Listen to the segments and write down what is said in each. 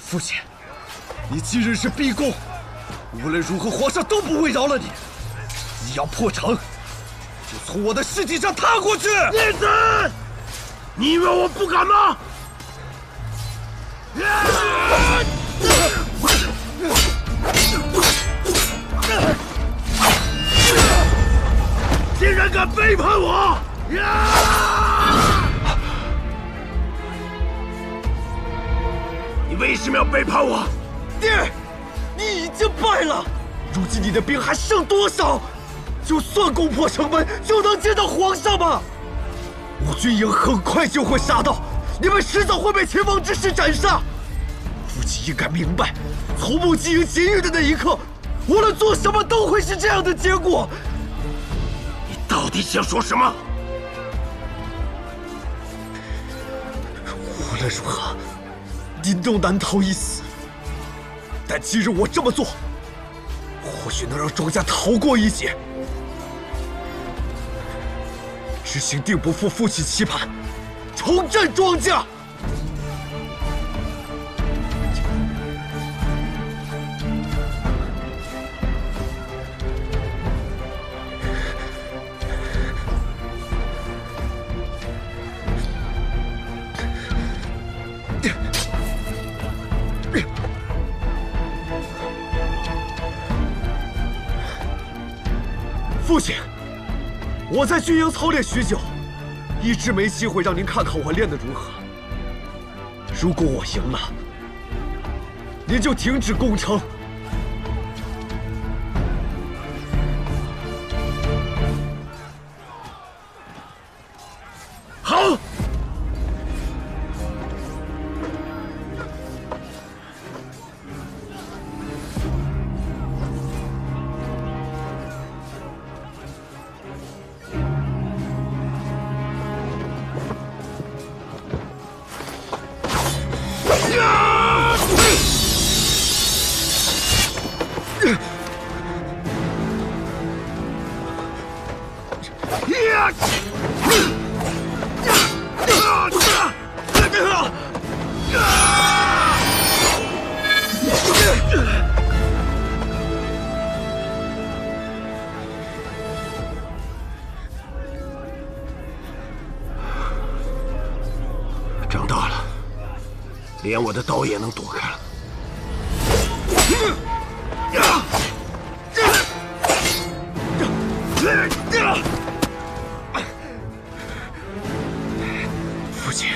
父亲，你今日是逼宫，无论如何皇上都不会饶了你。你要破城，就从我的尸体上踏过去。孽子，你以为我不敢吗？竟然敢背叛我！你为什么要背叛我？爹，你已经败了，如今你的兵还剩多少？就算攻破城门，就能见到皇上吗？我军营很快就会杀到，你们迟早会被秦王之师斩杀。父亲应该明白，从木击营劫狱的那一刻，无论做什么都会是这样的结果。你到底想说什么？无论如何，林东难逃一死。但今日我这么做，或许能让庄家逃过一劫。执行定不负父亲期盼，重振庄家。父亲，我在军营操练许久，一直没机会让您看看我练得如何。如果我赢了，您就停止攻城。好。长大了，连我的刀也能躲开了。父亲，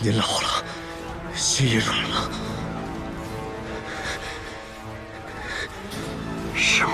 您老了，心也软了。什么？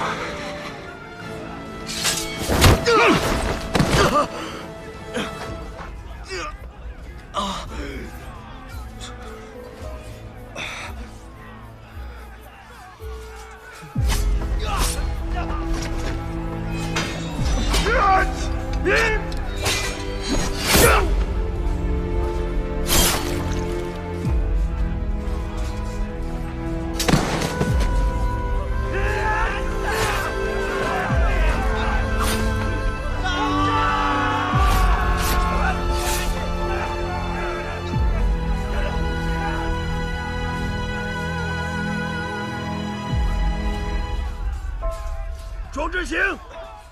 庄志行，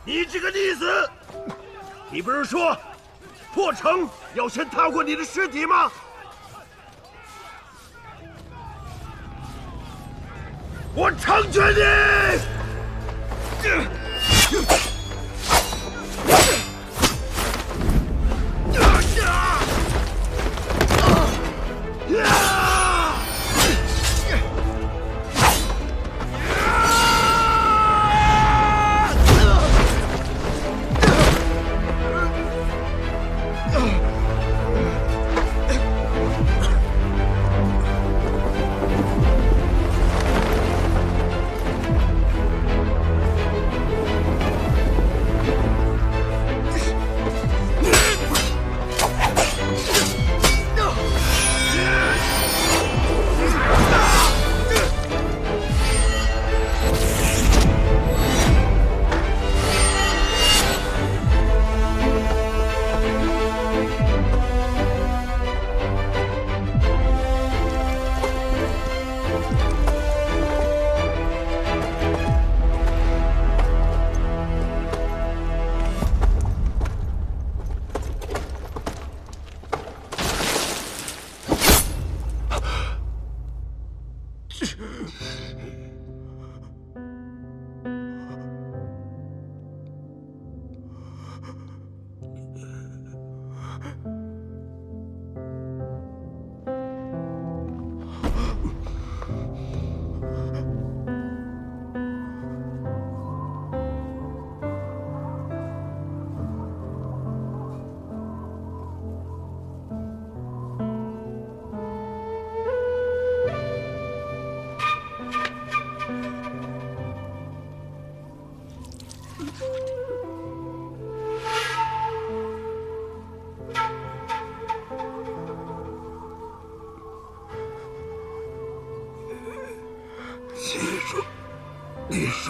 你这个逆子！你不是说破城要先踏过你的尸体吗？我成全你！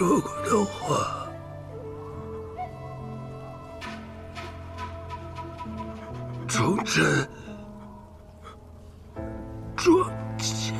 说过的话。忠贞，庄家。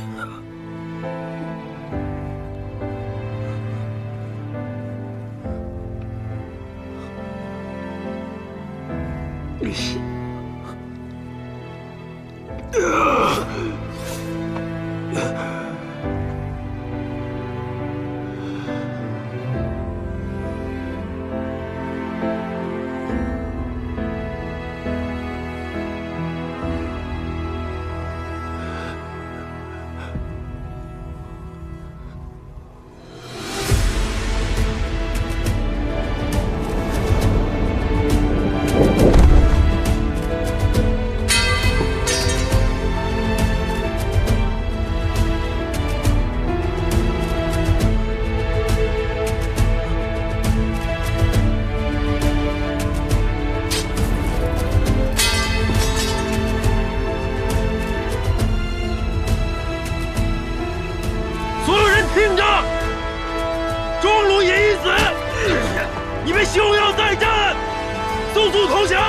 听着，庄如也已死，你们休要再战，速速投降！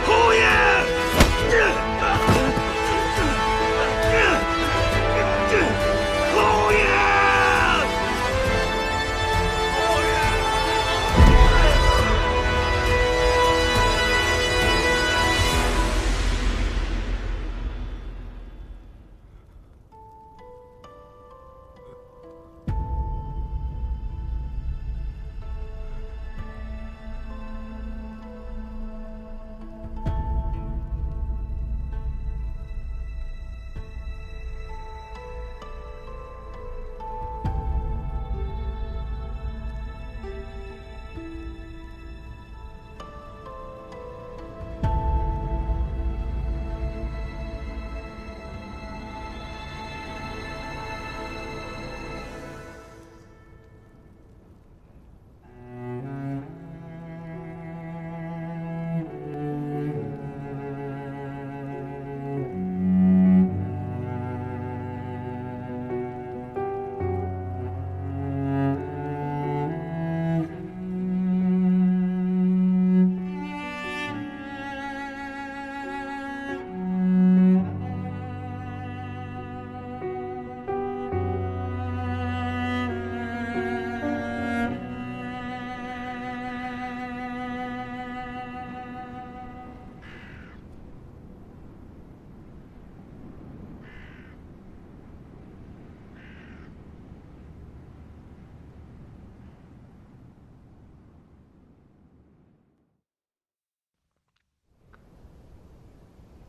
侯爷，侯爷！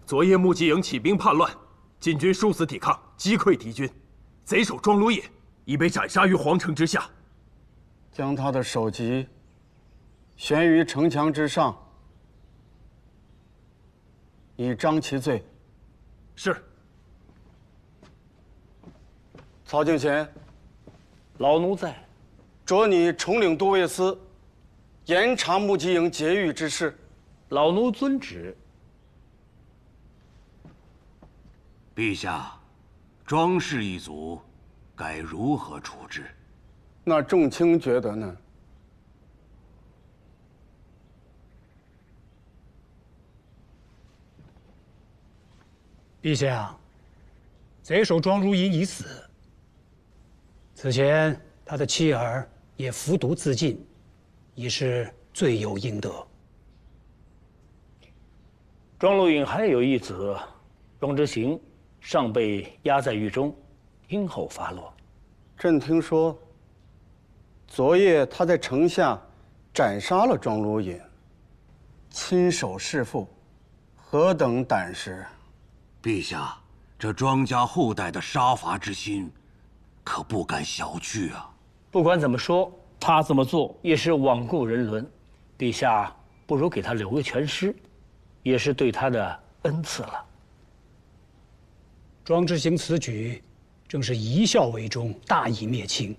昨夜木骑营起兵叛乱，晋军殊死抵抗，击溃敌军。贼首庄如野已被斩杀于皇城之下。将他的首级悬于城墙之上，以彰其罪。是。曹敬贤，老奴在。着你统领都尉司，严查木骑营劫狱之事。老奴遵旨。陛下，庄氏一族该如何处置？那众卿觉得呢？陛下，贼首庄如隐已死。此前他的妻儿也服毒自尽，已是罪有应得。庄如隐还有一子，庄之行尚被压在狱中，听候发落。朕听说，昨夜他在城下斩杀了庄如隐，亲手弑父，何等胆识！陛下，这庄家后代的杀伐之心，可不敢小觑啊！不管怎么说，他这么做也是罔顾人伦，陛下不如给他留个全尸，也是对他的恩赐了。庄之行此举，正是以孝为忠，大义灭亲。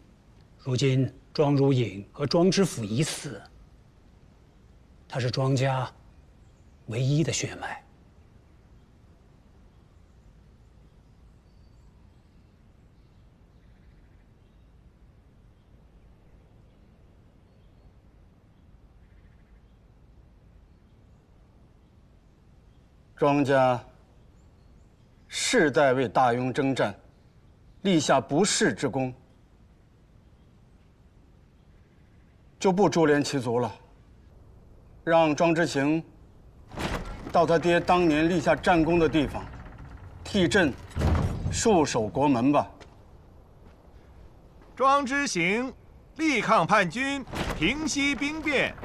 如今庄如隐和庄知府已死，他是庄家唯一的血脉。庄家世代为大庸征战，立下不世之功，就不株连其族了，让庄之行到他爹当年立下战功的地方，替朕戍守国门吧。庄之行力抗叛军，平息兵变，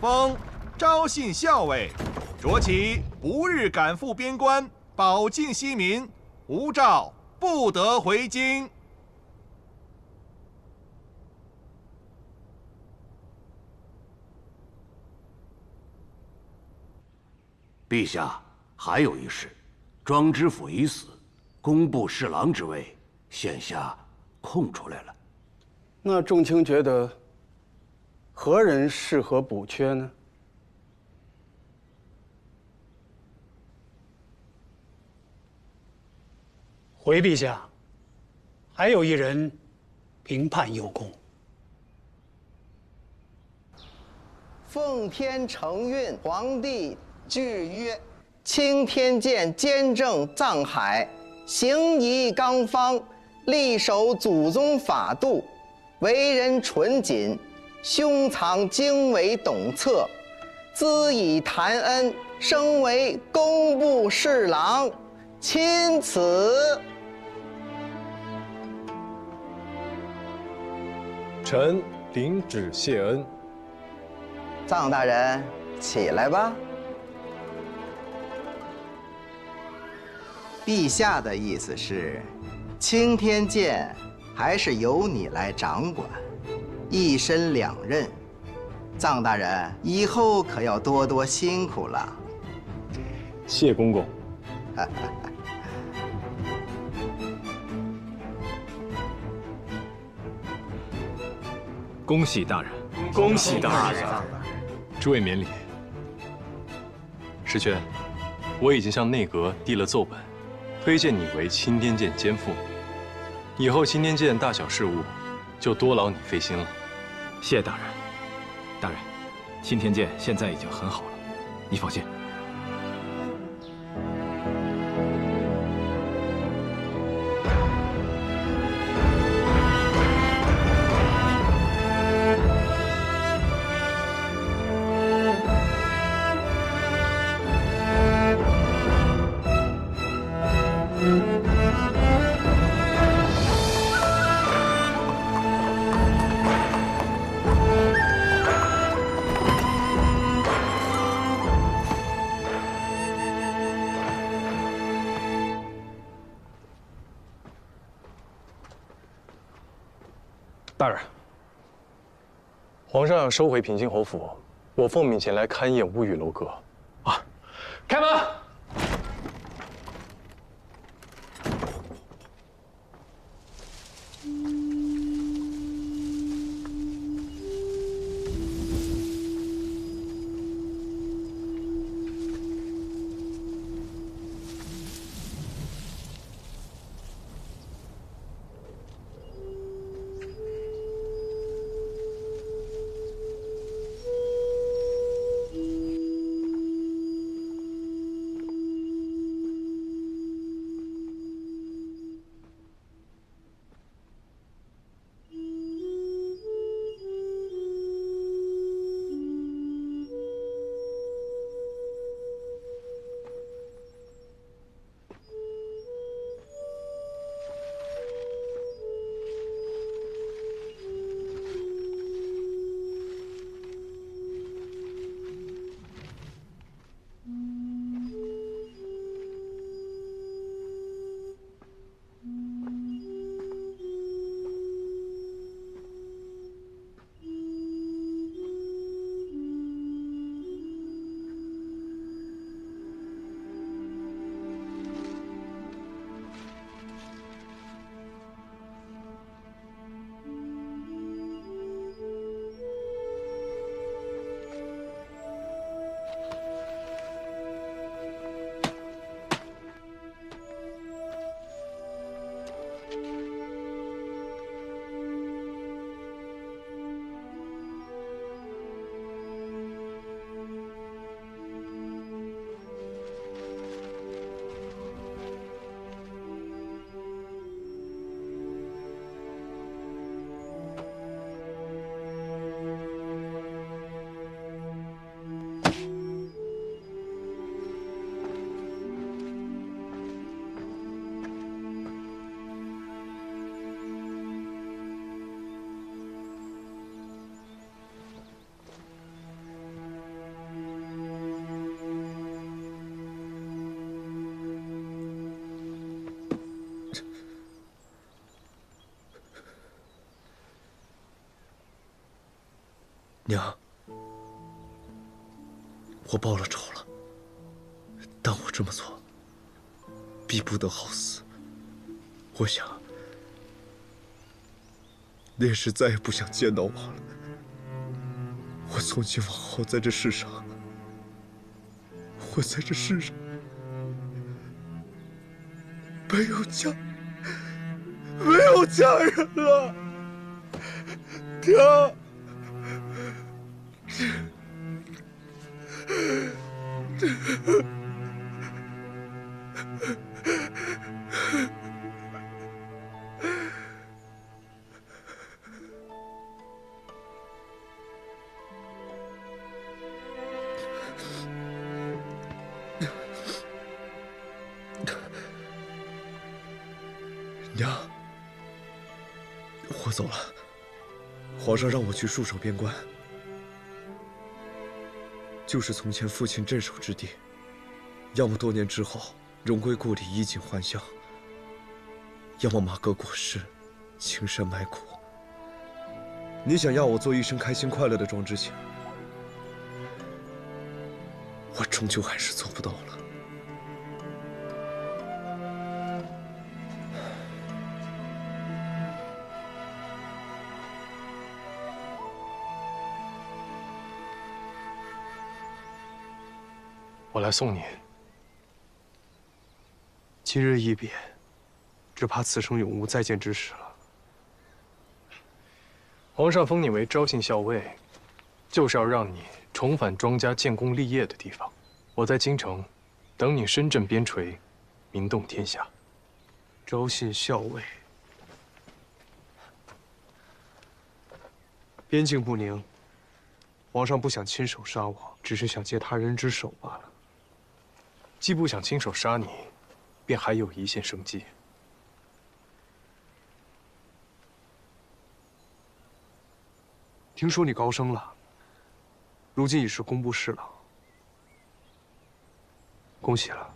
封昭信校尉，着其不日赶赴边关，保境西民，无诏不得回京。陛下，还有一事，庄知府已死，工部侍郎之位现下空出来了。那众卿觉得何人适合补缺呢？回陛下，还有一人评判有功。奉天承运皇帝制曰：钦天监监正藏海，行仪纲方，力守祖宗法度，为人纯谨，胸藏经纬董策，资以谈恩，升为工部侍郎，钦此。臣领旨谢恩。藏大人，起来吧。陛下的意思是，钦天监还是由你来掌管，一身两任。藏大人以后可要多多辛苦了。谢公公。恭喜大人！恭喜大人！诸位免礼。石阡，我已经向内阁递了奏本，推荐你为钦天监监副。以后钦天监大小事务，就多劳你费心了。谢大人。大人，钦天监现在已经很好了，你放心。大人，皇上要收回平津侯府，我奉命前来勘验乌宇楼阁。啊，开门！娘，我报了仇了，但我这么做逼不得好死。我想，烈士再也不想见到我了。我从今往后在这世上，我在这世上没有家人了，娘。娘，我走了。皇上让我去戍守边关，就是从前父亲镇守之地，要么多年之后荣归故里衣锦还乡，要么马革裹尸，青山埋骨。你想要我做一生开心快乐的庄之情，我终究还是做不到了。我来送你。今日一别，只怕此生永无再见之时了。皇上封你为昭信校尉，就是要让你重返庄家建功立业的地方。我在京城，等你身震边陲，名动天下。昭信校尉，边境不宁，皇上不想亲手杀我，只是想借他人之手罢了。既不想亲手杀你，便还有一线生机。听说你高升了，如今已是工部侍郎，恭喜了。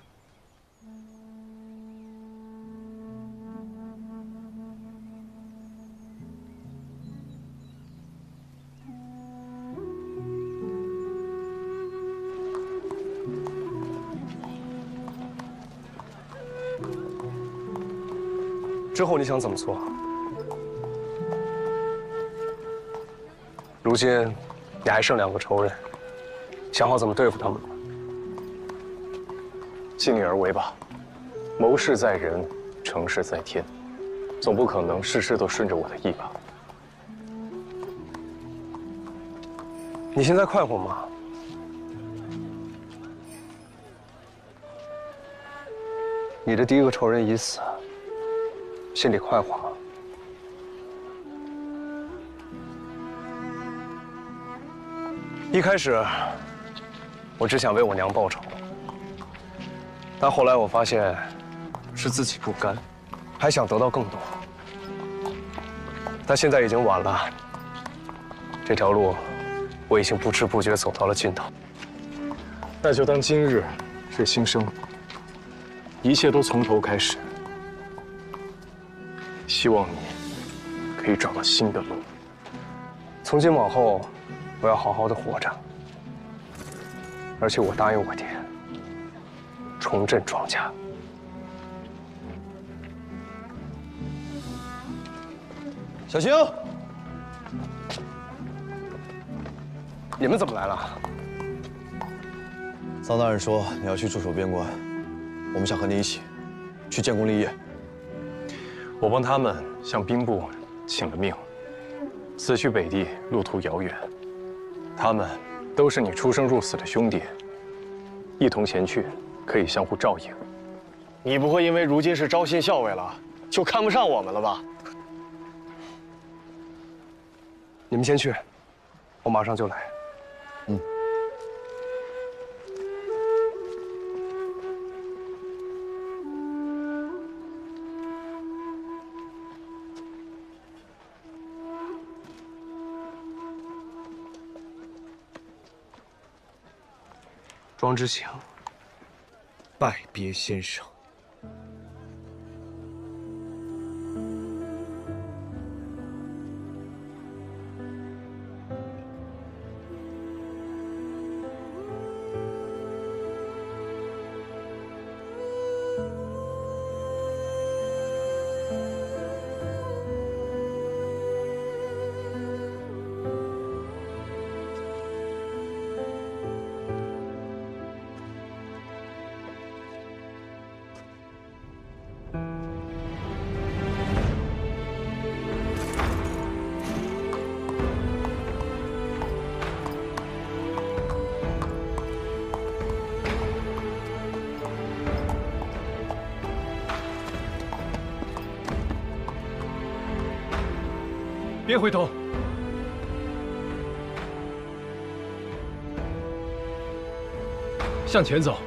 之后你想怎么做？如今你还剩2个仇人，想好怎么对付他们吗？尽力而为吧。谋事在人，成事在天，总不可能事事都顺着我的意吧？你现在快活吗？你的第一个仇人已死，心里快活吗？一开始，我只想为我娘报仇，但后来我发现，是自己不甘，还想得到更多。但现在已经晚了，这条路，我已经不知不觉走到了尽头。那就当今日是新生，一切都从头开始。希望你可以找到新的路。从今往后，我要好好的活着。而且我答应我爹，重振庄家。小青，你们怎么来了？桑大人说你要去驻守边关，我们想和你一起去建功立业。我帮他们向兵部请了命，此去北地路途遥远，他们都是你出生入死的兄弟，一同前去可以相互照应。你不会因为如今是昭信校尉了，就看不上我们了吧？你们先去，我马上就来。嗯。庄之行，拜别先生。别回头。向前走，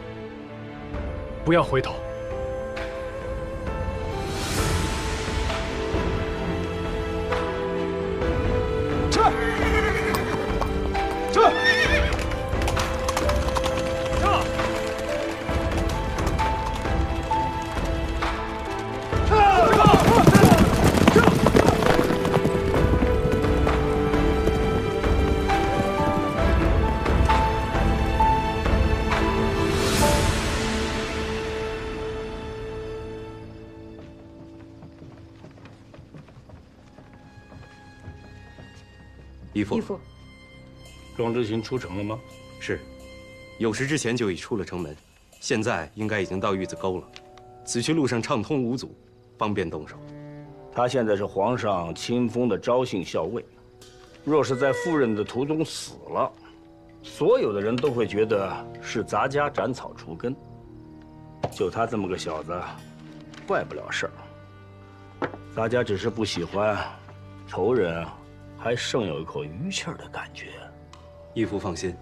不要回头。撤！撤！撤！义父，庄之行出城了吗？是，酉时之前就已出了城门，现在应该已经到玉子沟了。此去路上畅通无阻，方便动手。他现在是皇上亲封的昭信校尉，若是在赴任的途中死了，所有的人都会觉得是咱家斩草除根。就他这么个小子，怪不了事儿。咱家只是不喜欢仇人还剩有一口余气儿的感觉。义父放心，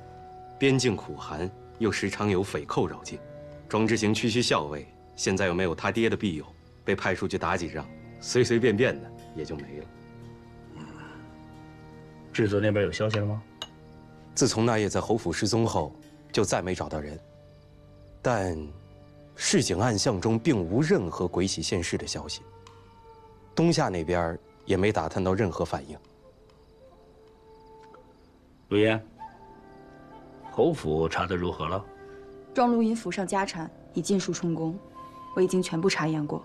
边境苦寒，又时常有匪寇扰境。庄之行区区校尉，现在又没有他爹的庇佑，被派出去打几仗，随随便便的也就没了。智泽那边有消息了吗？自从那夜在侯府失踪后，就再没找到人。但市井暗巷中并无任何鬼洗现世的消息。东夏那边也没打探到任何反应。陆烟，侯府查得如何了？庄卢尹府上家产已尽数充公，我已经全部查验过，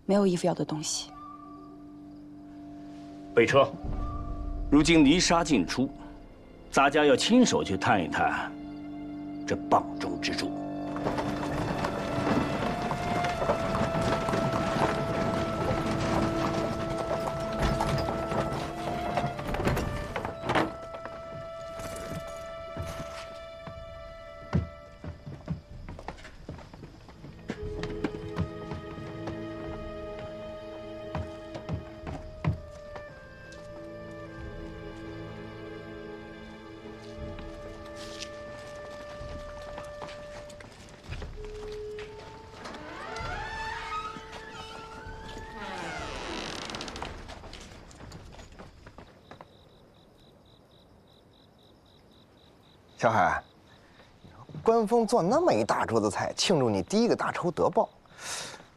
没有义父要的东西。备车，如今泥沙尽出，咱家要亲手去探一探这蚌中之处。小海，官封做那么一大桌子菜，庆祝你第一个大仇得报，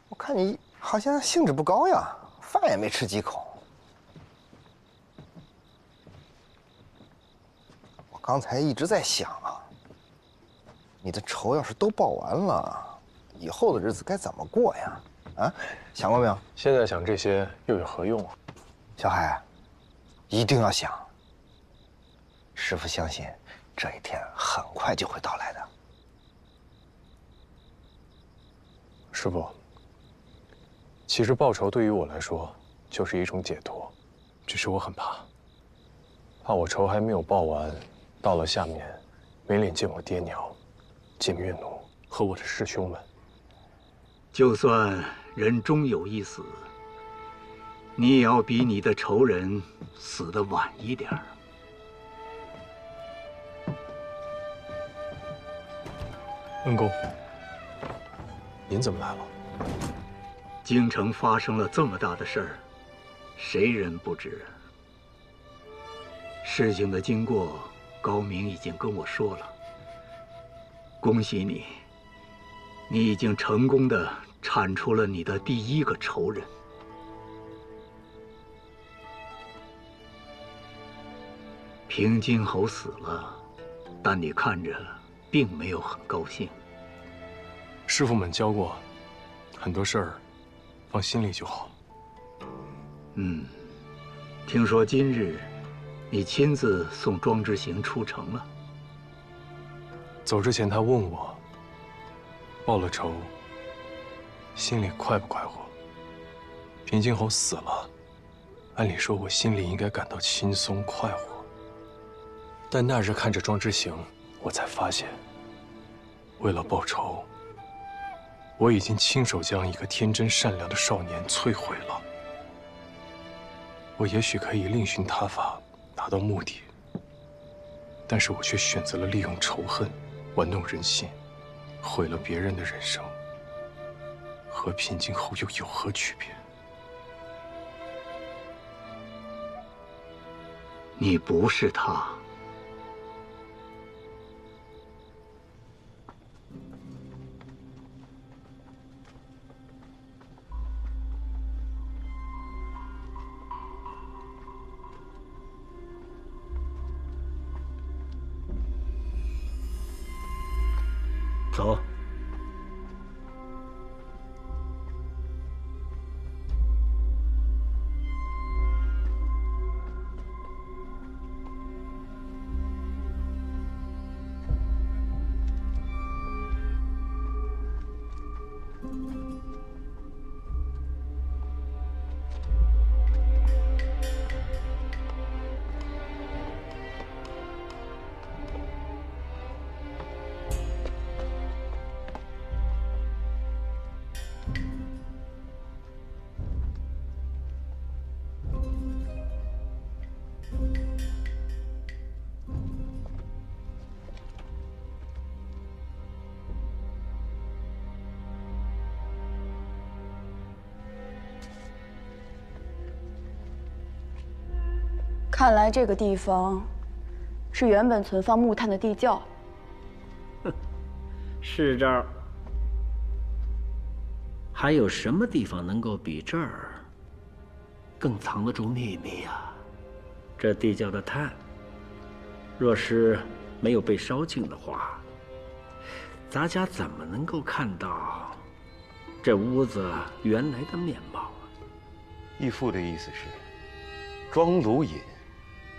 我看你好像兴致不高呀，饭也没吃几口。我刚才一直在想啊，你的仇要是都报完了，以后的日子该怎么过呀？啊，想过没有？现在想这些又有何用啊？小海，一定要想。师父相信。这一天很快就会到来的。师父，其实报仇对于我来说就是一种解脱，只是我很怕我仇还没有报完，到了下面没脸见我爹娘、见岳奴和我的师兄们。就算人终有一死，你也要比你的仇人死得晚一点儿。恩公，您怎么来了？京城发生了这么大的事儿，谁人不知？事情的经过，高明已经跟我说了。恭喜你，你已经成功地铲除了你的第一个仇人。平津侯死了，但你看着并没有很高兴。师父们教过，很多事儿放心里就好。听说今日你亲自送庄之行出城了。走之前他问我，报了仇，心里快不快活？平津侯死了，按理说我心里应该感到轻松快活。但那日看着庄之行，我才发现，为了报仇，我已经亲手将一个天真善良的少年摧毁了。我也许可以另寻他法，达到目的。但是我却选择了利用仇恨，玩弄人心，毁了别人的人生。和平静后又有何区别？你不是他。走。看来这个地方是原本存放木炭的地窖。是这儿。还有什么地方能够比这儿更藏得住秘密呀？这地窖的炭，若是没有被烧尽的话，咱家怎么能够看到这屋子原来的面貌啊？义父的意思是，庄卢隐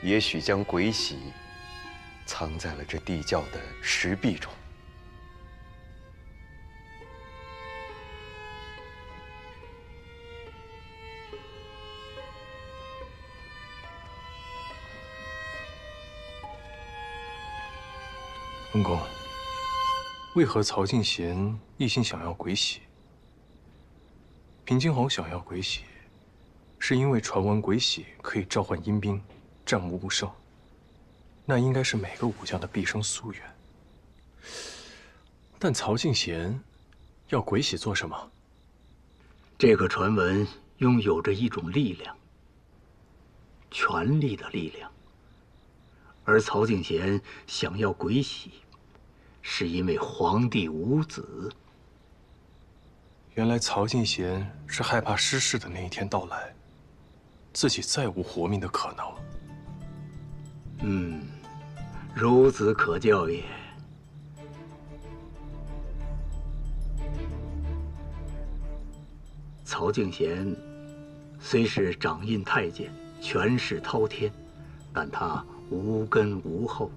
也许将鬼玺藏在了这地窖的石壁中。恩公，为何曹敬贤一心想要鬼玺？平津侯想要鬼玺，是因为传闻鬼玺可以召唤阴兵，战无不胜。那应该是每个武将的毕生夙愿。但曹敬贤要鬼玺做什么？这个传闻拥有着一种力量，权力的力量。而曹敬贤想要鬼玺，是因为皇帝无子。原来曹敬贤是害怕失事的那一天到来，自己再无活命的可能。孺子可教也。曹敬贤虽是掌印太监，权势滔天，但他无根无后，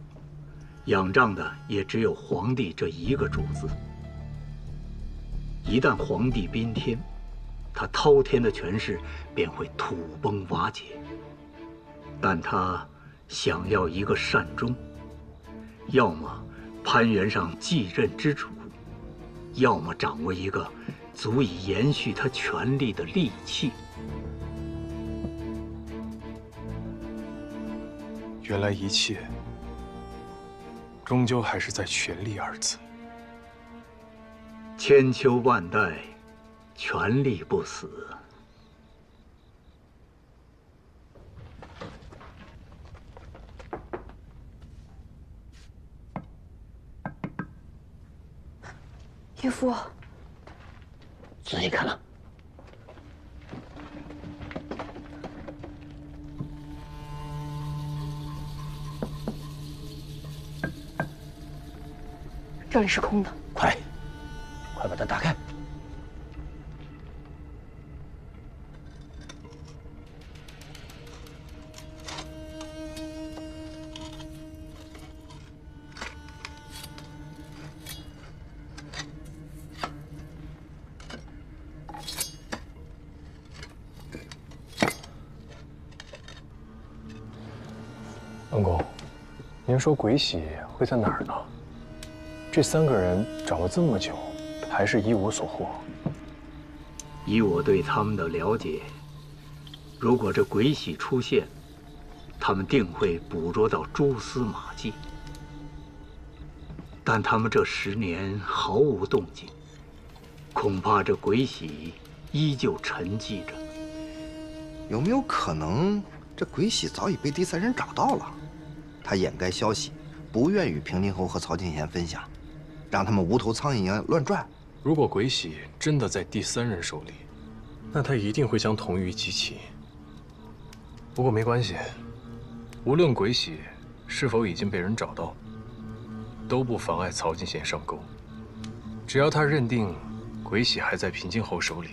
仰仗的也只有皇帝这一个主子。一旦皇帝宾天，他滔天的权势便会土崩瓦解。但他想要一个善终，要么攀援上继任之主，要么掌握一个足以延续他权力的利器。原来一切终究还是在权力二字。千秋万代，权力不死。义父，仔细看了。这里是空的。快把它打开。恩公，您说鬼玺会在哪儿呢？这3个人找了这么久，还是一无所获。以我对他们的了解，如果这鬼玺出现，他们定会捕捉到蛛丝马迹。但他们这10年毫无动静，恐怕这鬼玺依旧沉寂着。有没有可能，这鬼玺早已被第三人找到了？他掩盖消息，不愿与平定侯和曹敬贤分享，让他们无头苍蝇一样乱转。如果鬼玺真的在第三人手里，那他一定会将童玉激起。不过没关系，无论鬼玺是否已经被人找到，都不妨碍曹敬贤上钩。只要他认定鬼玺还在平津侯手里，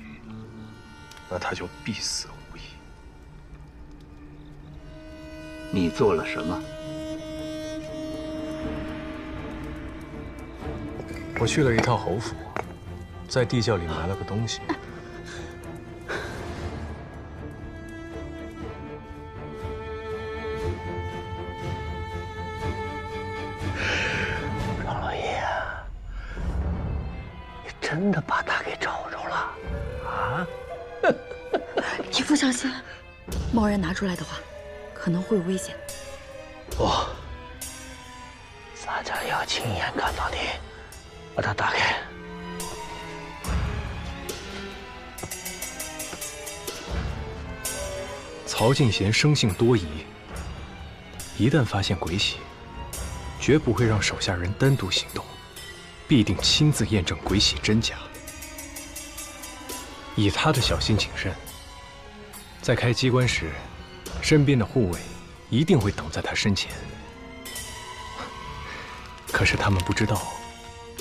那他就必死无疑。你做了什么？我去了一趟侯府，在地窖里埋了个东西。庄老爷，你真的把他给找着了啊？义父小心，贸然拿出来的话，可能会有危险。不，洒家要亲眼看到你把它打开。曹敬贤生性多疑，一旦发现鬼玺，绝不会让手下人单独行动，必定亲自验证鬼玺真假。以他的小心谨慎，在开机关时，身边的护卫一定会挡在他身前。可是他们不知道，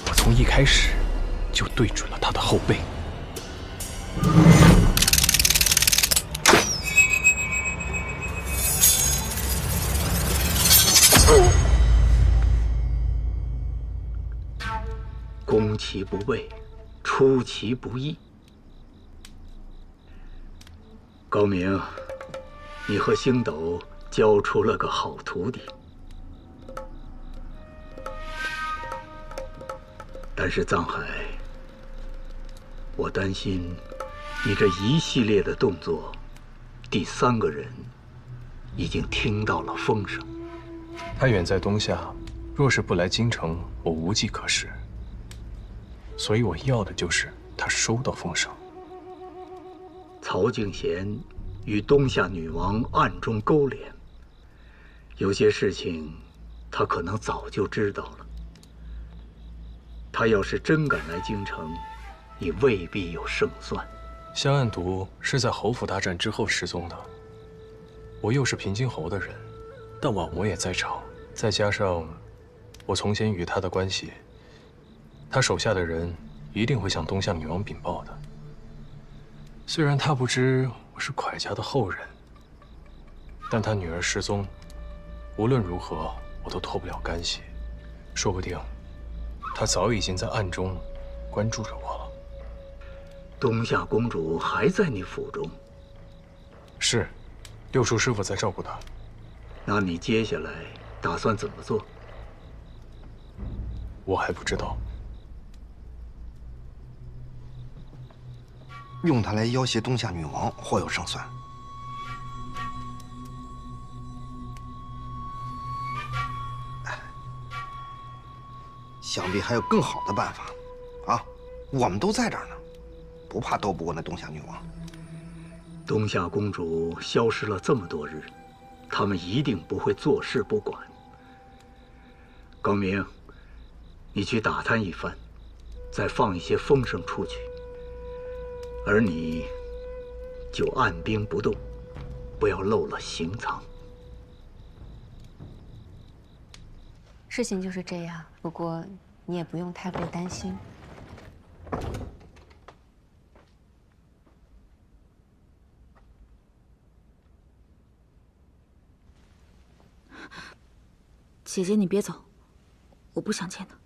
我从一开始就对准了他的后背。攻其不备，出其不意。高明，你和星斗教出了个好徒弟，但是藏海，我担心你这一系列的动作，第3个人已经听到了风声。他远在东夏，若是不来京城，我无计可施。所以我要的就是他收到风声。曹敬贤与东夏女王暗中勾连，有些事情他可能早就知道了。他要是真敢来京城，也未必有胜算。香案毒是在侯府大战之后失踪的，我又是平津侯的人，当晚我也在场，再加上我从前与他的关系，他手下的人一定会向东夏女王禀报的。虽然他不知我是蒯家的后人，但他女儿失踪，无论如何我都脱不了干系。说不定，他早已经在暗中关注着我了。东夏公主还在你府中？是，六叔师傅在照顾她。那你接下来打算怎么做？我还不知道。用它来要挟东夏女王，或有胜算。想必还有更好的办法，啊！我们都在这儿呢，不怕斗不过那东夏女王。东夏公主消失了这么多日，他们一定不会坐视不管。高明，你去打探一番，再放一些风声出去。而你，就按兵不动，不要漏了行藏。事情就是这样，不过你也不用太过担心。姐姐，你别走，我不想见他。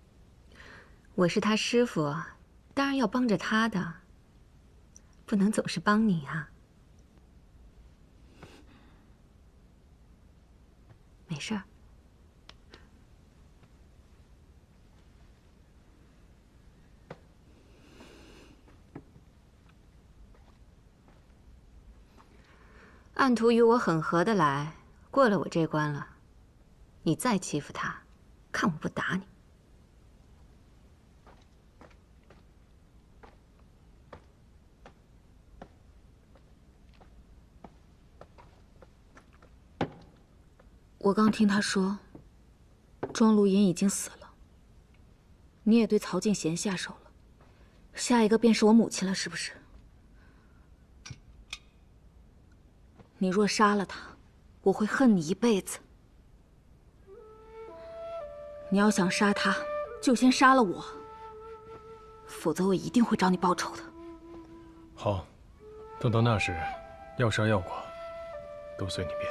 我是他师傅，当然要帮着他的。不能总是帮你啊。没事儿。叛徒与我很合得来，过了我这关了。你再欺负他，看我不打你！我刚听他说，庄如隐已经死了。你也对曹静贤下手了，下一个便是我母亲了，是不是？你若杀了他，我会恨你一辈子。你要想杀他，就先杀了我，否则我一定会找你报仇的。好，等到那时，要杀要剐，都随你便。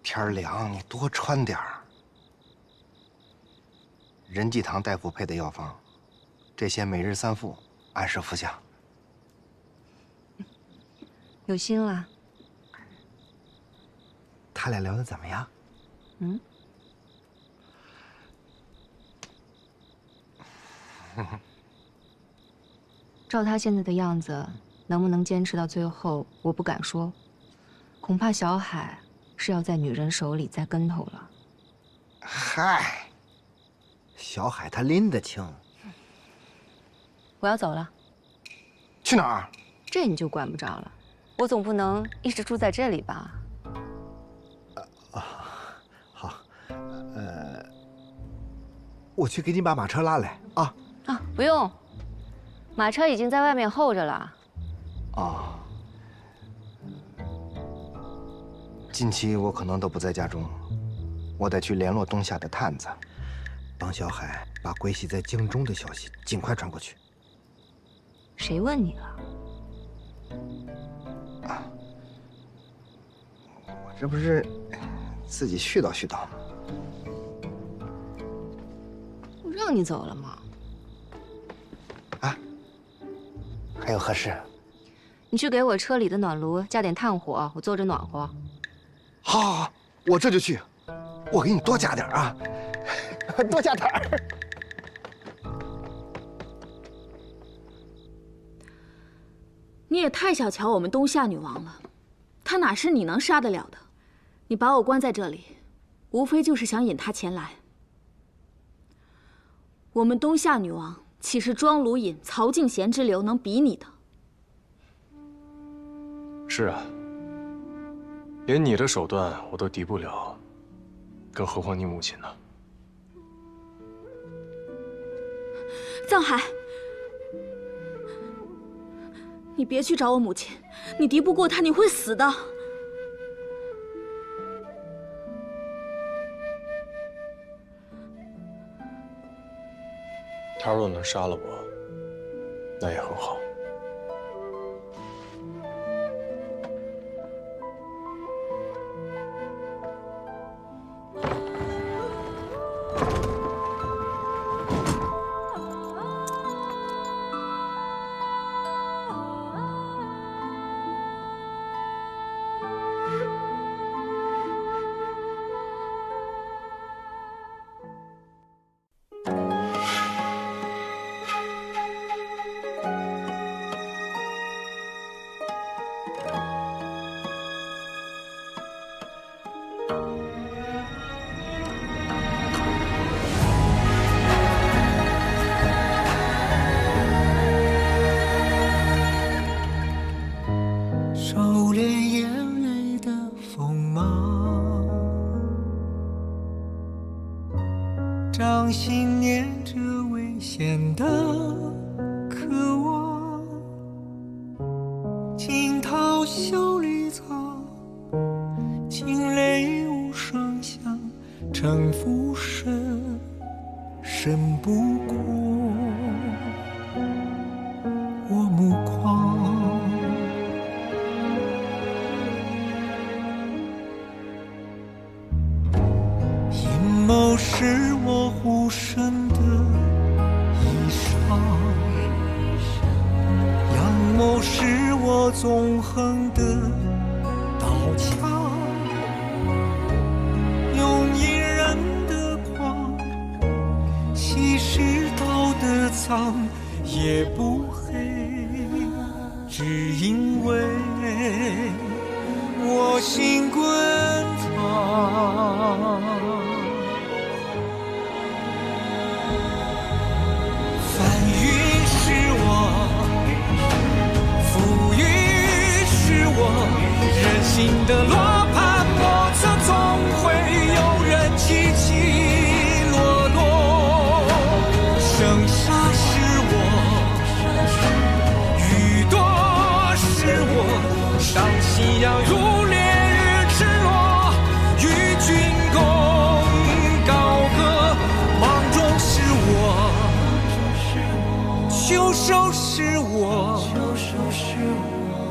天凉，你多穿点儿。仁济堂大夫配的药方，这些每日3副，按时服下。有心了。他俩聊得怎么样？嗯。照他现在的样子，能不能坚持到最后，我不敢说。恐怕小海是要在女人手里栽跟头了。嗨，小海他拎得清。我要走了。去哪儿？这你就管不着了。我总不能一直住在这里吧？好，我去给你把马车拉来啊。啊，不用，马车已经在外面候着了。哦。近期我可能都不在家中，我得去联络东夏的探子，帮小海把鬼喜在京中的消息尽快传过去。谁问你了？我这不是自己絮叨絮叨吗？我让你走了吗？还有何事？你去给我车里的暖炉加点炭火，我坐着暖和。好，我这就去。我给你多加点啊，多加点儿。你也太小瞧我们东夏女王了，她哪是你能杀得了的？你把我关在这里，无非就是想引她前来。我们东夏女王岂是庄如隐、曹静贤之流能比拟的？是啊，连你的手段我都敌不了，更何况你母亲呢？藏海，你别去找我母亲，你敌不过她，你会死的。他若能杀了我，那也很好。收敛眼泪的锋芒，掌心念着危险的渴望，惊涛笑里藏，惊雷无声响，城府深，深不过我目光。谋是我护身的衣裳，阳谋是我纵横的苍也不黑，只因为我心滚烫。翻云是我，覆雨是我，人心的罗盘莫测，总会有人起起落落。生杀是我，雨多是我，当夕阳如烈日赤裸，与君共高歌。芒种是我，秋收是我，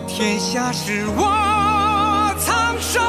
天下是我，苍生